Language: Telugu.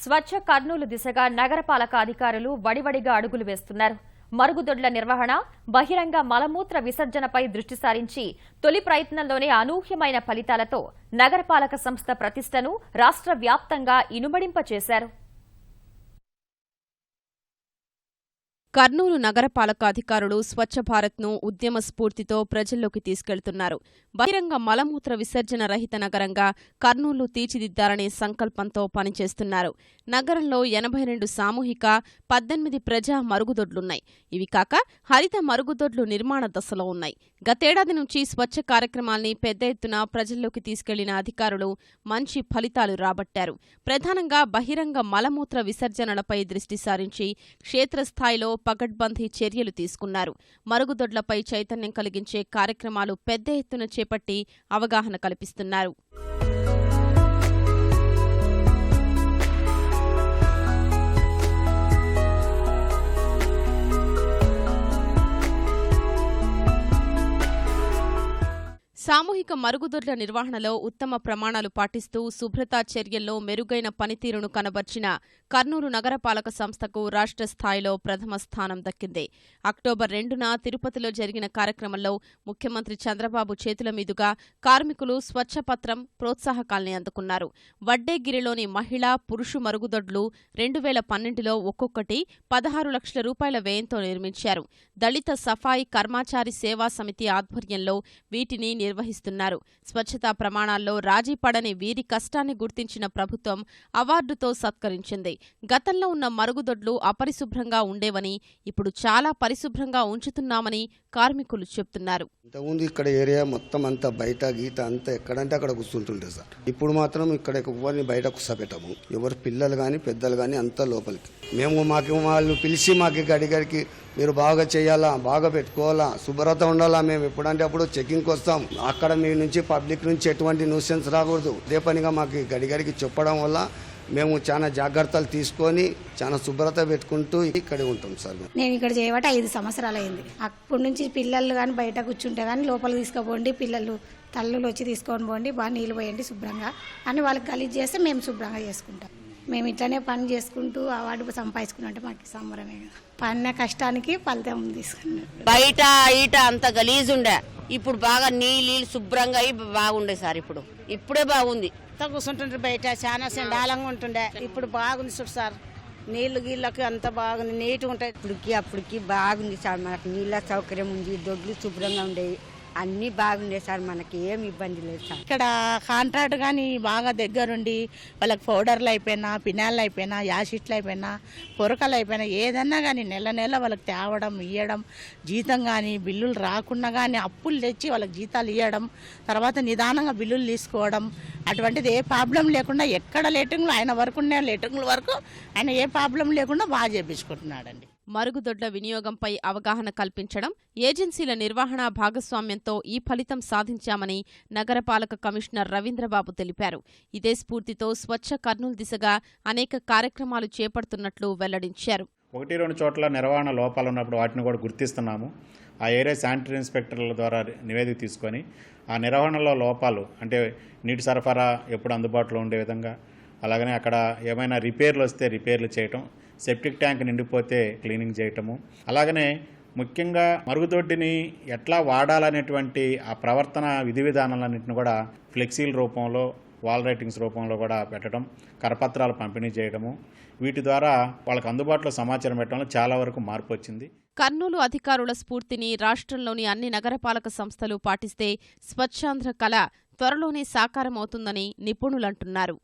స్వచ్ఛ కర్నూలు దిశగా నగరపాలక అధికారులు వడివడిగా అడుగులు వేస్తున్నారు. మరుగుదొడ్ల నిర్వహణ, బహిరంగ మలమూత్ర విసర్జనపై దృష్టి సారించి తొలి ప్రయత్నంలోనే అనూహ్యమైన ఫలితాలతో నగరపాలక సంస్థ ప్రతిష్టను రాష్ట్ర వ్యాప్తంగా ఇనుమడింపచేశారు. కర్నూలు నగరపాలక అధికారులు స్వచ్ఛ భారత్ను ఉద్యమ స్ఫూర్తితో ప్రజల్లోకి తీసుకెళ్తున్నారు. బహిరంగ మలమూత్ర విసర్జన రహిత నగరంగా కర్నూలు తీర్చిదిద్దాలనే సంకల్పంతో పనిచేస్తున్నారు. నగరంలో 82 సామూహిక, 18 ప్రజా మరుగుదొడ్లున్నాయి. ఇవి కాక హరిత మరుగుదొడ్లు నిర్మాణ దశలో ఉన్నాయి. గతేడాది నుంచి స్వచ్ఛ కార్యక్రమాల్ని పెద్ద ఎత్తున ప్రజల్లోకి తీసుకెళ్లిన అధికారులు మంచి ఫలితాలు రాబట్టారు. ప్రధానంగా బహిరంగ మలమూత్ర విసర్జనలపై దృష్టి సారించి క్షేత్రస్థాయిలో పకడ్బందీ చర్యలు తీసుకున్నారు. మరుగుదొడ్లపై చైతన్యం కలిగించే కార్యక్రమాలు పెద్ద ఎత్తున చేపట్టి అవగాహన కల్పిస్తున్నారు. సామూహిక మరుగుదొడ్ల నిర్వహణలో ఉత్తమ ప్రమాణాలు పాటిస్తూ శుభ్రతా చర్యల్లో మెరుగైన పనితీరును కనబర్చిన కర్నూలు నగరపాలక సంస్థకు రాష్ట్ర స్థాయిలో ప్రథమ స్థానం దక్కింది. అక్టోబర్ 2న తిరుపతిలో జరిగిన కార్యక్రమంలో ముఖ్యమంత్రి చంద్రబాబు చేతుల మీదుగా కార్మికులు స్వచ్ఛపత్రం, ప్రోత్సాహకాల్ని అందుకున్నారు. వడ్డేగిరిలోని మహిళా, పురుషు మరుగుదొడ్లు 2012లో ఒక్కొక్కటి 16 లక్షల రూపాయల వ్యయంతో నిర్మించారు. దళిత సఫాయి కర్మచారి సేవా సమితి ఆధ్వర్యంలో వీటిని నిర్వహిస్తున్నారు. స్వచ్ఛతా ప్రమాణాల్లో రాజీ పడని వీరి కష్టాన్ని గుర్తించిన ప్రభుత్వం అవార్డుతో సత్కరించింది. గతంలో ఉన్న మరుగుదొడ్లు అపరిశుభ్రంగా ఉండేవని, ఇప్పుడు చాలా పరిశుభ్రంగా ఉంచుతున్నామని కార్మికులు చెప్తున్నారు. ఇంతకుముందు ఇక్కడ ఏరియా మొత్తం అంతా బయట గీత అంతా ఎక్కడంటే అక్కడ కూర్చుంటుండే సార్. ఇప్పుడు మాత్రం ఇక్కడ ఎవరిని బయట కూర్చోబెట్టము. ఎవరు పిల్లలు కానీ పెద్దలు కానీ అంతా లోపలికి. మేము వాళ్ళు పిలిచి మాకు గడిగడికి మీరు బాగా చేయాలా, బాగా పెట్టుకోవాలా, శుభ్రత ఉండాలా, మేము ఎప్పుడంటే అప్పుడు చెకింగ్కి వస్తాం. అక్కడ మీ నుంచి పబ్లిక్ నుంచి ఎటువంటి న్యూసెన్స్ రాకూడదు. అదే పనిగా మాకు గడిగడికి చెప్పడం వల్ల మేము చాలా జాగ్రత్తలు తీసుకొని చాలా శుభ్రత పెట్టుకుంటూ ఇక్కడ ఉంటాం సార్. నేను ఇక్కడ చేయబట్టి 5 సంవత్సరాలు అయింది. అప్పటి నుంచి పిల్లలు కానీ బయట కూర్చుంటే కానీ లోపల తీసుకుపోండి, పిల్లలు తల్లులు వచ్చి తీసుకొని పోండి, బాగా నీళ్ళు పోయండి శుభ్రంగా అని వాళ్ళకి గలీజ్ చేస్తే మేము శుభ్రంగా చేసుకుంటాం. మేము ఇట్లనే పని చేసుకుంటూ అవార్డు సంపాదించుకున్నట్టు మాకు సంబరమే. పన్న కష్టానికి ఫలితం తీసుకున్నాం. బయట ఈట అంత గలీజ్ ఉండే, ఇప్పుడు బాగా నీళ్ళు శుభ్రంగా అయి బాగుండే సార్. ఇప్పుడే బాగుంది. కూర్చుంటుండ్రు బయట చాలా డాలంగా ఉంటుండే, ఇప్పుడు బాగుంది చూడు సార్. నీళ్లు గీళ్ళకి అంత బాగుంది, నీట్గా ఉంటాయి. అప్పటికి బాగుంది సార్. మనకు నీళ్ళ సౌకర్యం ఉంది, దొడ్లు శుభ్రంగా ఉండేవి, అన్నీ బాగుండే సార్. మనకి ఏం ఇబ్బంది లేదు సార్. ఇక్కడ కాంట్రాక్ట్ కానీ బాగా దగ్గరుండి వాళ్ళకి పౌడర్లు అయిపోయినా, పినాళ్ళు అయిపోయినా, యాసిడ్లు అయిపోయినా, పొరకలు అయిపోయినా ఏదన్నా కానీ నెల వాళ్ళకి తేవడం, ఇవ్వడం, జీతం కానీ బిల్లులు రాకుండా కానీ అప్పులు తెచ్చి వాళ్ళకి జీతాలు ఇవ్వడం, తర్వాత నిదానంగా బిల్లులు తీసుకోవడం, అటువంటిది ఏ ప్రాబ్లం లేకుండా ఎక్కడ లేటింగ్లు ఆయన వరకు ఉండే లేటింగ్ల వరకు ఆయన ఏ ప్రాబ్లం లేకుండా బాగా చేయించుకుంటున్నాడండి. మరుగుదొడ్ల వినియోగంపై అవగాహన కల్పించడం, ఏజెన్సీల నిర్వహణ భాగస్వామ్యంతో ఈ ఫలితం సాధించామని నగరపాలక కమిషనర్ రవీంద్రబాబు తెలిపారు. ఇదే స్ఫూర్తితో స్వచ్ఛ కర్నూలు దిశగా అనేక కార్యక్రమాలు చేపడుతున్నట్లు వెల్లడించారు. 1-2 చోట్ల నిర్వహణ లోపాలు ఉన్నప్పుడు వాటిని కూడా గుర్తిస్తున్నాము. ఆ ఏరియా శానిటరీ ఇన్స్పెక్టర్ల ద్వారా నివేదిక తీసుకొని ఆ నిర్వహణలో లోపాలు అంటే నీటి సరఫరా ఎప్పుడు అందుబాటులో ఉండే విధంగా, అలాగనే అక్కడ ఏమైనా రిపేర్లు వస్తే రిపేర్లు చేయటం, సెప్టిక్ ట్యాంక్ నిండిపోతే క్లీనింగ్ చేయటము, అలాగనే ముఖ్యంగా మరుగుదొడ్డిని ఎట్లా వాడాలనేటువంటి ఆ ప్రవర్తన విధి విధానాలన్నింటిని కూడా ఫ్లెక్సీల రూపంలో, వాల్ రైటింగ్స్ రూపంలో కూడా పెట్టడం, కరపత్రాలు పంపిణీ చేయడము, వీటి ద్వారా వాళ్ళకి అందుబాటులో సమాచారం పెట్టడంలో చాలా వరకు మార్పు వచ్చింది. కర్నూలు అధికారుల స్ఫూర్తిని రాష్ట్రంలోని అన్ని నగరపాలక సంస్థలు పాటిస్తే స్వచ్ఛాంధ్ర కళ త్వరలోనే సాకారమవుతుందని నిపుణులంటున్నారు.